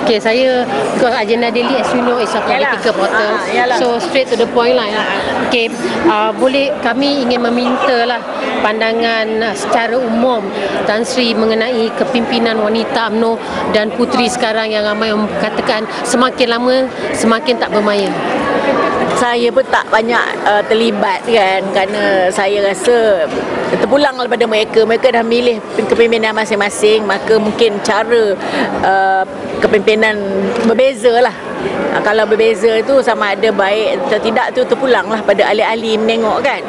Okay, saya because agenda daily as you know is a political portal. So straight to the point lah. Okay, boleh kami ingin meminta lah pandangan secara umum Tan Sri mengenai kepimpinan wanita UMNO dan puteri sekarang yang ramai yang katakan semakin lama semakin tak bermaya. Saya pun tak banyak terlibat kan, kerana saya rasa terpulang daripada mereka dah milih kepimpinan masing-masing, maka mungkin cara kepimpinan berbeza lah. Kalau berbeza tu sama ada baik atau tidak tu terpulang lah pada ahli-ahli menengok kan.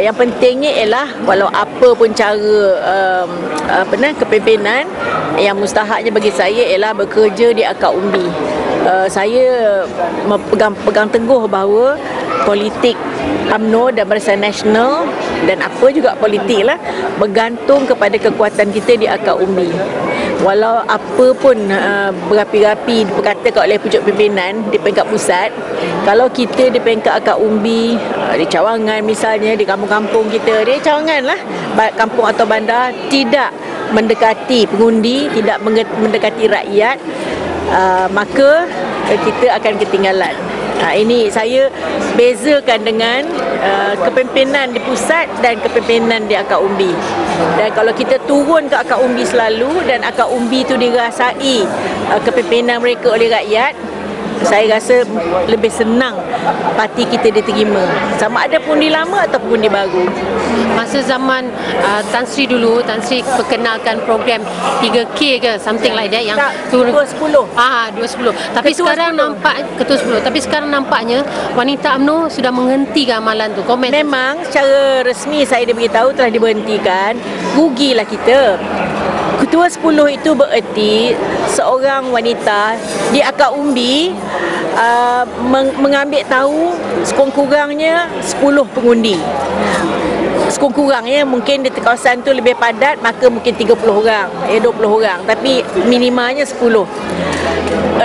Yang pentingnya ialah walau apa pun cara kepimpinan, yang mustahaknya bagi saya ialah bekerja di akar umbi. Saya pegang teguh bahawa politik UMNO dan Barisan Nasional dan apa juga politik lah bergantung kepada kekuatan kita di akar umbi. Walau apa pun berapi-rapi diperkatakan oleh pucuk pimpinan di peringkat pusat, kalau kita di peringkat akar umbi, di cawangan misalnya, di kampung-kampung kita, di cawangan lah, kampung atau bandar, tidak mendekati pengundi, tidak mendekati rakyat, maka kita akan ketinggalan. Ini saya bezakan dengan kepimpinan di pusat dan kepimpinan di akar umbi. Dan kalau kita turun ke akar umbi selalu dan akar umbi itu dirasai kepimpinan mereka oleh rakyat, saya rasa lebih senang parti kita diterima, sama ada pundi lama atau pundi baru. Masa zaman Tan Sri dulu, Tan Sri perkenalkan program 3K ke something like that yang turun 210. 210. Tapi Ketua sekarang 10. Nampak Ketua 10. Tapi sekarang nampaknya wanita UMNO sudah menghentikan amalan tu. Komen. Memang secara resmi saya diberitahu telah diberhentikan. Rugilah kita. Ketua 10 itu bererti seorang wanita di akar umbi mengambil tahu sekurang-kurangnya 10 pengundi. Sekurang-kurangnya mungkin di kawasan tu lebih padat, maka mungkin 30 orang, 20 orang, tapi minimalnya 10.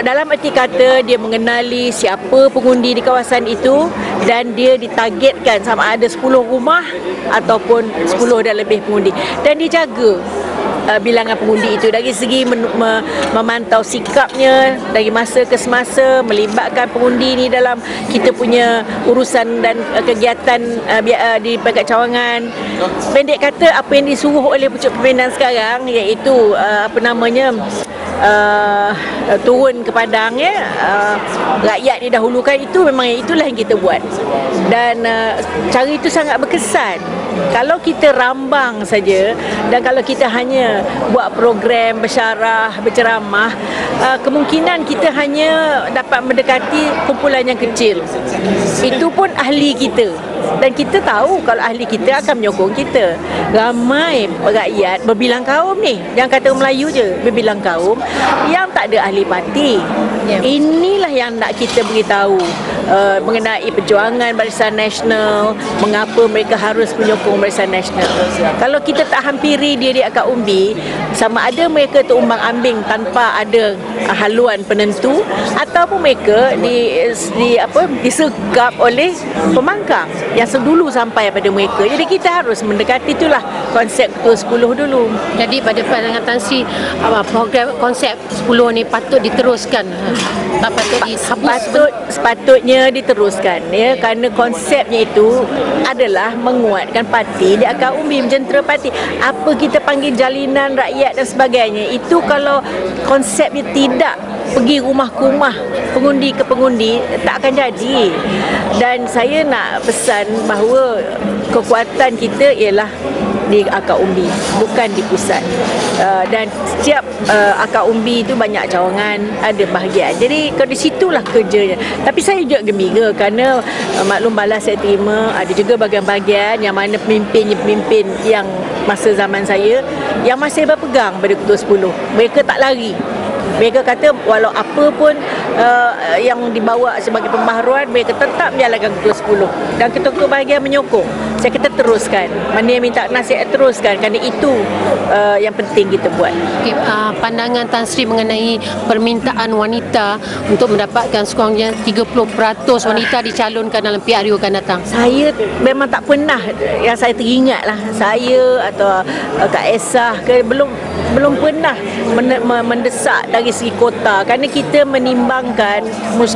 Dalam erti kata dia mengenali siapa pengundi di kawasan itu dan dia ditargetkan sama ada 10 rumah ataupun 10 dan lebih pengundi, dan dijaga bilangan pengundi itu dari segi memantau sikapnya dari masa ke semasa, melibatkan pengundi ni dalam kita punya urusan dan kegiatan di peringkat cawangan. Pendek kata, apa yang disuruh oleh pucuk pimpinan sekarang iaitu turun ke padang, rakyat didahulukan, itu memang itulah yang kita buat, dan cara itu sangat berkesan. Kalau kita rambang saja dan kalau kita hanya buat program bersyarah, berceramah, kemungkinan kita hanya dapat mendekati kumpulan yang kecil. Itu pun ahli kita, dan kita tahu kalau ahli kita akan menyokong kita. Ramai rakyat berbilang kaum ni, jangan kata Melayu je, berbilang kaum yang tak ada ahli parti. Inilah yang nak kita beritahu mengenai perjuangan Barisan Nasional, mengapa mereka harus menyokong Barisan Nasional. Kalau kita tak hampiri dia di akar umbi, sama ada mereka terumbang ambing tanpa ada haluan penentu, ataupun mereka disergap oleh pemangkang yang sedulu sampai pada mereka. Jadi kita harus mendekati, itulah konsep Ketua 10 dulu. Jadi pada pandangan Tan Sri, program konsep 10 ni patut diteruskan, tak patut dihapus? Sepatutnya diteruskan, kerana konsepnya itu adalah menguatkan parti di akar umbi, menjentera parti. Apa kita panggil jalinan rakyat dan sebagainya, itu kalau konsepnya tidak pergi rumah ke rumah, pengundi ke pengundi, tak akan jadi. Dan saya nak pesan bahawa kekuatan kita ialah di akar umbi, bukan di pusat. Dan setiap akar umbi itu banyak cawangan, ada bahagian. Jadi kalau di situlah kerjanya. Tapi saya juga gembira kerana maklum balas saya terima, ada juga bahagian-bahagian yang mana pemimpin yang masa zaman saya yang masih berpegang pada Ketua 10. Mereka tak lari. Mereka kata walau apa pun yang dibawa sebagai pembaharuan, mereka tetap menjalankan Ketua 10. Dan ketua-ketua bahagian menyokong. Saya kata teruskan. Mana yang minta nasihat, teruskan. Kerana itu yang penting kita buat. Okay, pandangan Tan Sri mengenai permintaan wanita untuk mendapatkan sekurang-kurangnya 30% wanita dicalonkan dalam PRU akan datang. Saya memang tak pernah yang saya teringat lah, saya atau Kak Esah belum pernah mendesak dari segi kota, kerana kita menimbangkan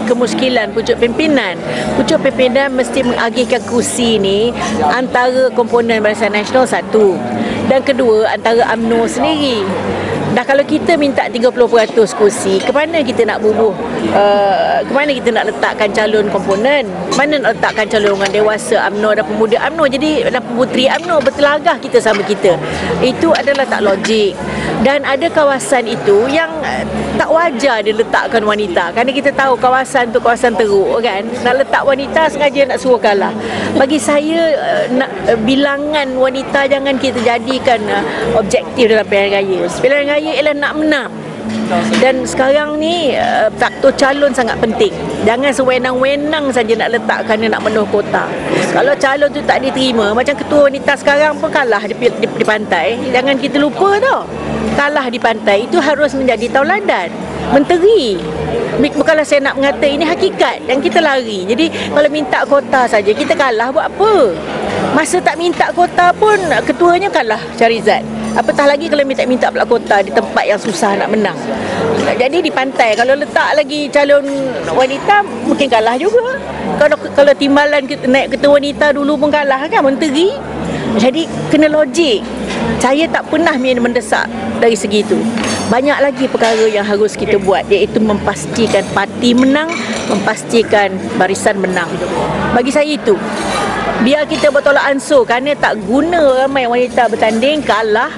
kemuskilan pucuk pimpinan. Pucuk pimpinan mesti mengagihkan kursi ni antara komponen Barisan Nasional satu, dan kedua antara UMNO sendiri. Dah kalau kita minta 30% kursi, ke mana kita nak bubuh? Ke mana kita nak letakkan calon komponen? Mana nak letakkan calon orang dewasa UMNO dan pemuda UMNO? Jadi dan puteri UMNO bertelagah kita sama kita. Itu adalah tak logik. Dan ada kawasan itu yang tak wajar dia letakkan wanita. Kerana kita tahu kawasan tu kawasan teruk kan. Nak letak wanita sengaja nak suruh kalah. Bagi saya bilangan wanita jangan kita jadikan objektif dalam pilihan raya. Pilihan raya ialah nak menang. Dan sekarang ni faktor calon sangat penting. Jangan sewenang-wenang saja nak letakkan dia nak penuh kota. Kalau calon tu tak diterima, macam ketua wanita sekarang pun kalah di pantai. Jangan kita lupa tau. Kalah di pantai itu harus menjadi tauladan. Menteri, bukanlah saya nak mengata ini hakikat dan kita lari. Jadi kalau minta kota saja kita kalah buat apa? Masa tak minta kota pun ketuanya kalah Syarizat. Apatah lagi kalau minta pula kota di tempat yang susah nak menang. Jadi di pantai kalau letak lagi calon wanita mungkin kalah juga. Kalau timbalan naik ketua wanita dulu pun kalah kan menteri. Jadi kena logik. Saya tak pernah mendesak dari segi itu. Banyak lagi perkara yang harus kita buat, iaitu memastikan parti menang, memastikan barisan menang. Bagi saya itu. Biar kita bertolak ansur, kerana tak guna ramai wanita bertanding, kalah,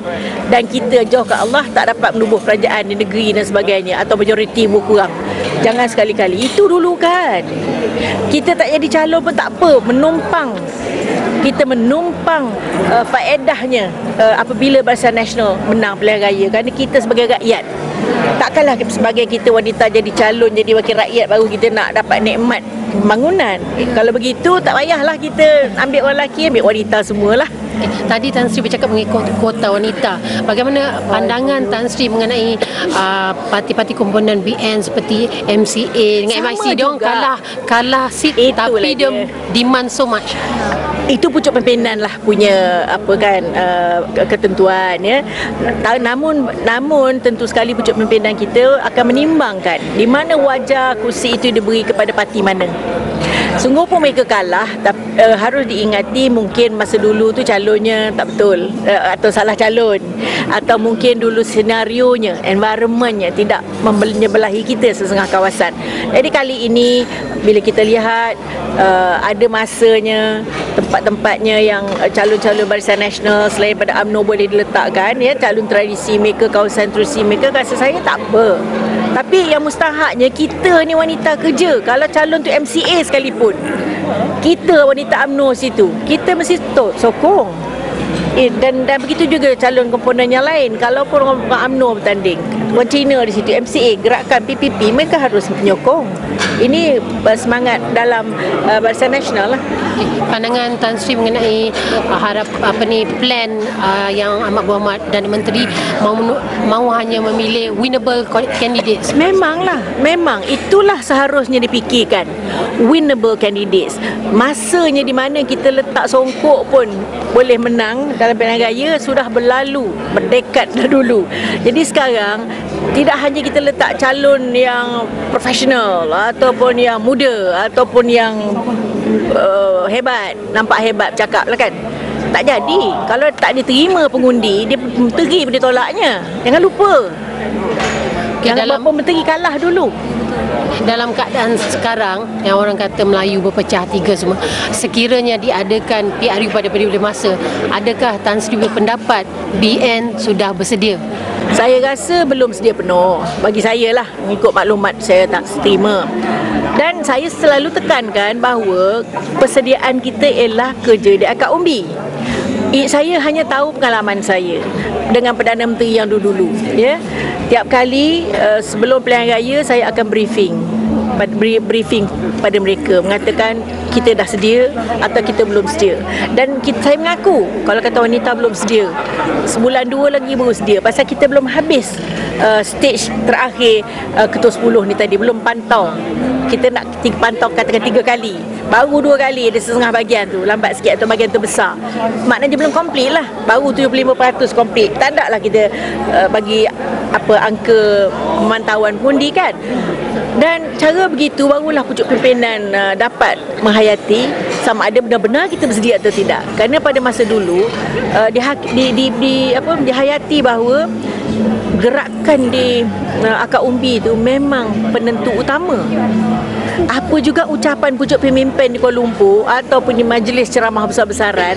dan kita jauh ke Allah tak dapat menubuh kerajaan di negeri dan sebagainya, atau majoriti berkurang. Jangan sekali-kali. Itu dulu kan. Kita tak jadi calon pun tak apa, menumpang. Kita menumpang faedahnya apabila Barisan Nasional menang pilihan raya, kerana kita sebagai rakyat. Takkanlah sebagai kita wanita jadi calon, jadi wakil rakyat baru kita nak dapat nikmat pembangunan. Kalau begitu tak payahlah kita ambil orang lelaki, ambil wanita semualah. Tadi Tan Sri bercakap mengenai kuota wanita. Bagaimana pandangan Tan Sri mengenai parti-parti komponen BN seperti MCA dengan Sama MIC? Dia orang kalah seat, tapi dia demand so much. Itu pucuk pimpinan lah punya ketentuan ya. Namun tentu sekali pucuk pimpinan kita akan menimbangkan di mana wajar kursi itu diberi kepada parti mana. Sungguh pun mereka kalah, harus diingati mungkin masa dulu tu calonnya tak betul, atau salah calon, atau mungkin dulu senarionya, environmentnya tidak menyebelahi kita sesengah kawasan. Jadi kali ini bila kita lihat ada masanya, tempat-tempatnya yang calon-calon Barisan Nasional selain pada UMNO boleh diletakkan ya, calon tradisi mereka, kawasan tradisi mereka, rasa saya tak apa. Tapi yang mustahaknya kita ni wanita kerja. Kalau calon tu MCA sekalipun, kita wanita UMNO situ, kita mesti sokong. Dan begitu juga calon komponen yang lain. Kalau pun orang UMNO bertanding, orang Cina di situ, MCA, gerakan PPP, mereka harus menyokong. Ini semangat dalam Barisan Nasional lah. Pandangan Tan Sri mengenai plan yang Ahmad Muhammad dan Menteri mahu hanya memilih winnable candidates. Memanglah, memang itulah seharusnya dipikirkan, winnable candidates. Masanya di mana kita letak songkok pun boleh menang dalam pilihan raya sudah berlalu, berdekat dah dulu. Jadi sekarang tidak hanya kita letak calon yang profesional ataupun yang muda ataupun yang hebat, nampak hebat bercakap lah kan. Tak jadi. Kalau tak diterima pengundi, dia menteri pun ditolaknya. Jangan lupa. Jangan berapa menteri kalah dulu. Dalam keadaan sekarang yang orang kata Melayu berpecah tiga semua, sekiranya diadakan PRU pada periode masa, adakah Tan Sri berpendapat BN sudah bersedia? Saya rasa belum sedia penuh. Bagi saya lah, mengikut maklumat saya tak terima. Dan saya selalu tekankan bahawa persediaan kita ialah kerja di akad umbi. Saya hanya tahu pengalaman saya dengan Perdana Menteri yang dulu-dulu ya. Tiap kali sebelum pilihan raya saya akan briefing beri briefing pada mereka, mengatakan kita dah sedia atau kita belum sedia. Dan saya mengaku kalau kata wanita belum sedia, sebulan 2 lagi baru sedia, pasal kita belum habis stage terakhir ketua 10 ni tadi, belum pantau. Kita nak pantau katakan 3 kali, baru 2 kali ada setengah bahagian tu lambat sikit atau bahagian tu besar, maknanya belum komplit lah, baru 75% komplit. Tak ada lah kita bagi apa angka pemantauan pundi kan. Dan cara begitu barulah pucuk pimpinan dapat menghayati sama ada benar-benar kita bersedia atau tidak. Kerana pada masa dulu dihayati bahawa gerakan di akar umbi itu memang penentu utama. Apa juga ucapan pucuk pemimpin di Kuala Lumpur ataupun di majlis ceramah besar-besaran,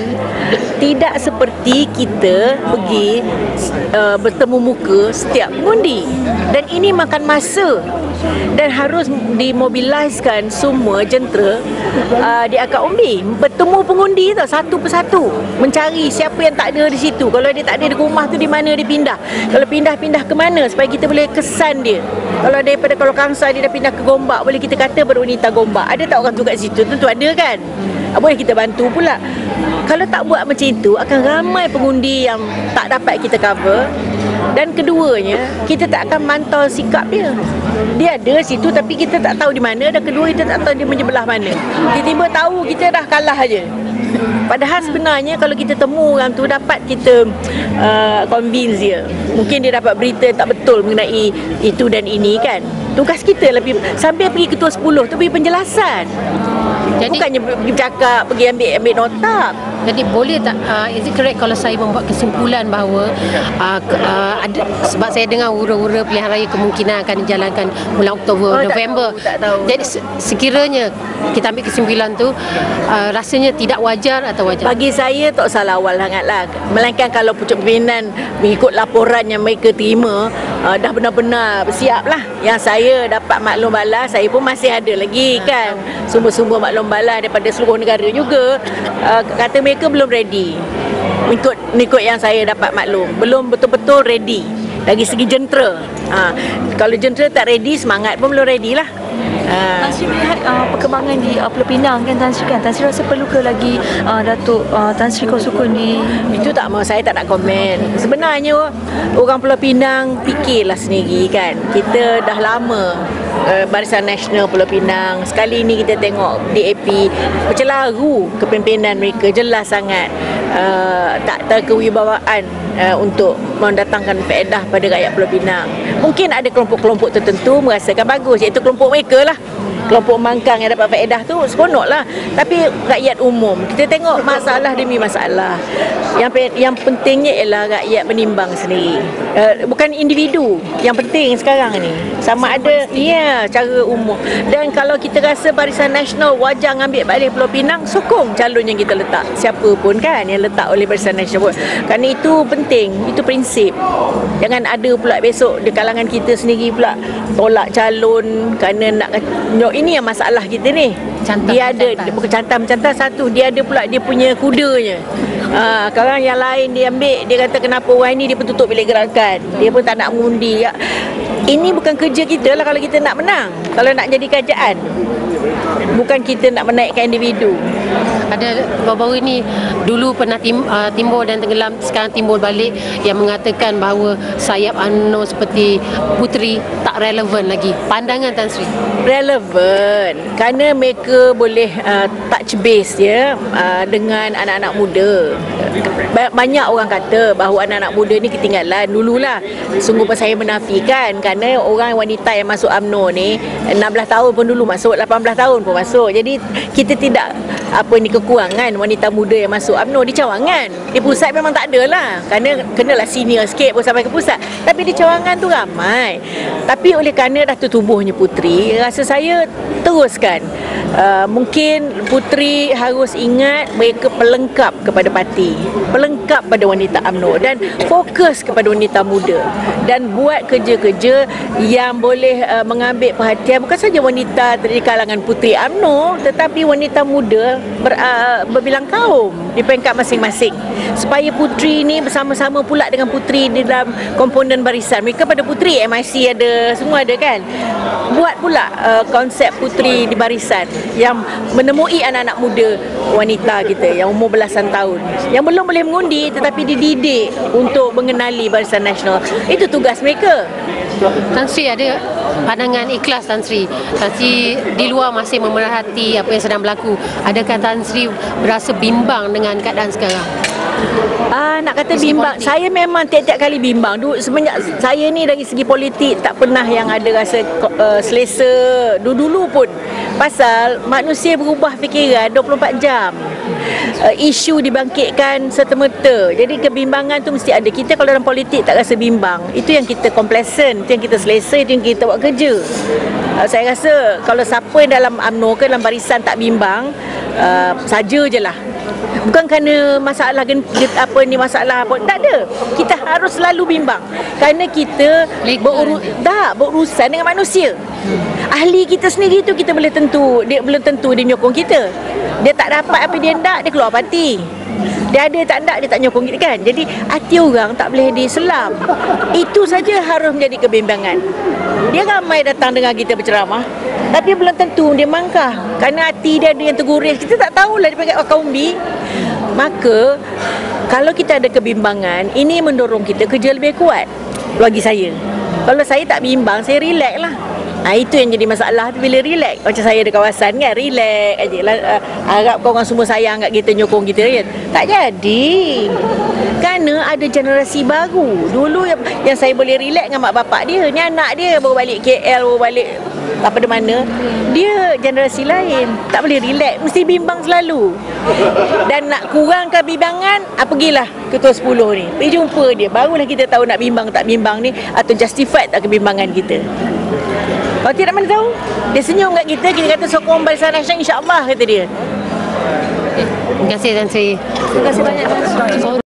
tidak seperti kita pergi bertemu muka setiap pengundi. Dan ini makan masa dan harus dimobiliskan semua jentera di akar umbi, bertemu pengundi tau, satu persatu, mencari siapa yang tak ada di situ. Kalau dia tak ada di rumah tu, di mana dia pindah, kalau pindah ke mana, supaya kita boleh kesan dia. Kalau daripada Kuala Kangsar dia dah pindah ke Gombak, boleh kita kata berwanita Gombak. Ada tak orang tu kat situ? Tentu ada kan. Boleh kita bantu pula. Kalau tak buat macam itu, akan ramai pengundi yang tak dapat kita cover. Dan keduanya, kita tak akan mantau sikap dia. Dia ada situ tapi kita tak tahu di mana. Dan kedua, kita tak tahu dia menyebelah mana. Tiba-tiba tahu kita dah kalah aja. Padahal sebenarnya kalau kita temu orang tu, dapat kita convince dia. Mungkin dia dapat berita tak betul mengenai itu dan ini kan. Tugas kita lebih sambil pergi ketua 10 tu beri penjelasan. Jadi, bukannya pergi bercakap, pergi ambil nota. Jadi boleh tak, is it correct kalau saya membuat kesimpulan bahawa ada, sebab saya dengar hura-hura pilihan raya kemungkinan akan dijalankan bulan Oktober, November. Tak tahu. Jadi sekiranya kita ambil kesimpulan tu, rasanya tidak wajar atau wajar? Bagi saya tak salah awal sangatlah. Melainkan kalau pucuk pimpinan mengikut laporan yang mereka terima, dah benar-benar bersiap lah. Yang saya dapat maklum balas, saya pun masih ada lagi kan sumber-sumber maklum balas daripada seluruh negara juga. Kata mereka belum ready. Mengikut yang saya dapat maklum, belum betul-betul ready dari segi jentera. Kalau jentera tak ready, semangat pun belum ready lah. Tan Sri melihat perkembangan di Pulau Pinang kan Tan Sri, kan Tan Sri rasa perlu ke lagi Datuk Tan Sri Kosukun di itu tak mau, saya tak nak komen. Sebenarnya orang Pulau Pinang fikirlah sendiri kan. Kita dah lama Barisan Nasional Pulau Pinang, sekali ni kita tengok DAP bercelaru kepimpinan mereka, jelas sangat tak terkewibawaan untuk mendatangkan faedah pada rakyat Pulau Pinang. Mungkin ada kelompok-kelompok tertentu merasakan bagus, iaitu kelompok mereka lah, kelompok mangkang yang dapat faedah tu seronok lah. Tapi rakyat umum, kita tengok masalah demi masalah. Yang pentingnya ialah rakyat menimbang sendiri, bukan individu. Yang penting sekarang ni sama ada cara umum. Dan kalau kita rasa Barisan Nasional wajar ambil balik Pulau Pinang, sokong calon yang kita letak, siapa pun kan yang letak oleh Barisan Nasional. Kerana itu penting, itu prinsip. Jangan ada pula besok di kalangan kita sendiri pula tolak calon kerana nak. Ini yang masalah kita ni. Dia ada, bukan cantam satu, dia ada pula dia punya kudanya. Sekarang yang lain dia ambil, dia kata kenapa orang ini dia pun tutup bilik gerakan, dia pun tak nak mengundi. Ini bukan kerja kita lah kalau kita nak menang, kalau nak jadi kerajaan. Bukan kita nak menaikkan individu. Ada baru-baru ini, dulu pernah timbul dan tenggelam, sekarang timbul balik yang mengatakan bahawa sayap UMNO seperti Puteri tak relevan lagi. Pandangan Tan Sri? Relevan kerana mereka boleh touch base dengan anak-anak muda. Banyak orang kata bahawa anak-anak muda ni ketinggalan dululah. Sungguh pun saya menafikan, kerana orang wanita yang masuk UMNO ni 16 tahun pun dulu masuk, 18 tahun pun masuk. Jadi kita tidak kekurangan wanita muda yang masuk UMNO di cawangan. Di pusat memang tak ada lah, kerana kenalah senior sikit pun sampai ke pusat. Tapi di cawangan tu ramai. Tapi oleh kerana dah tertubuhnya Puteri, rasa saya teruskan. Mungkin Puteri harus ingat mereka pelengkap kepada parti, pelengkap pada wanita UMNO, dan fokus kepada wanita muda, dan buat kerja-kerja yang boleh mengambil perhatian bukan saja wanita dari kalangan Puteri UMNO, tetapi wanita muda berbilang kaum di peringkat masing-masing, supaya puteri ni bersama-sama pula dengan puteri di dalam komponen barisan. Mereka pada puteri, MIC ada, semua ada kan. Buat pula konsep puteri di barisan yang menemui anak-anak muda, wanita kita yang umur belasan tahun, yang belum boleh mengundi tetapi dididik untuk mengenali Barisan Nasional. Itu tugas mereka. Tan Sri ada pandangan ikhlas Tan Sri. Tan Sri di luar masih memerhati apa yang sedang berlaku. Adakah Tan Sri berasa bimbang dengan keadaan sekarang? Nak kata bimbang, saya memang tiap-tiap kali bimbang. Semenjak saya ni dari segi politik tak pernah yang ada rasa selesa dulu pun. Pasal manusia berubah fikiran 24 jam. Isu dibangkitkan serta-merta. Jadi kebimbangan tu mesti ada. Kita kalau dalam politik tak rasa bimbang, itu yang kita complacent, itu yang kita selesa, itu yang kita buat kerja. Saya rasa kalau siapa yang dalam UMNO ke dalam barisan tak bimbang, saja je lah. Bukan kerana masalah masalah apa, tak ada. Kita harus selalu bimbang kerana kita berurusan dengan manusia. Ahli kita sendiri tu kita belum tentu dia nyokong kita. Dia tak dapat apa dia nak, dia keluar parti. Dia ada tak nak, dia tak nyokong kita kan. Jadi hati orang tak boleh diselam. Itu saja harus menjadi kebimbangan. Dia ramai datang dengar kita berceramah, tapi belum tentu dia mangkah. Kerana hati dia ada yang terguris. Kita tak tahulah dia pakai kaum bi. Maka kalau kita ada kebimbangan, ini mendorong kita kerja lebih kuat. Bagi saya, kalau saya tak bimbang, saya relax lah. Itu yang jadi masalah tu, bila relax. Macam saya ada kawasan kan, relax aje lah. Harap korang semua sayang kat kita, nyokong kita kan. Tak jadi. Kerana ada generasi baru. Dulu yang saya boleh relax dengan mak bapak dia, ni anak dia baru balik KL, baru balik apa di mana. Dia generasi lain, tak boleh relax, mesti bimbang selalu. Dan nak kurangkan bimbangan, pergilah ketua 10 ni, pergi jumpa dia, barulah kita tahu nak bimbang tak bimbang ni, atau justified tak kebimbangan kita. Kalau tidak mana tahu, dia senyum kat kita, kita kata sokong Barisan Nasional, insya-Allah kata dia. Terima kasih Tan Sri. Terima kasih banyak Tan Sri.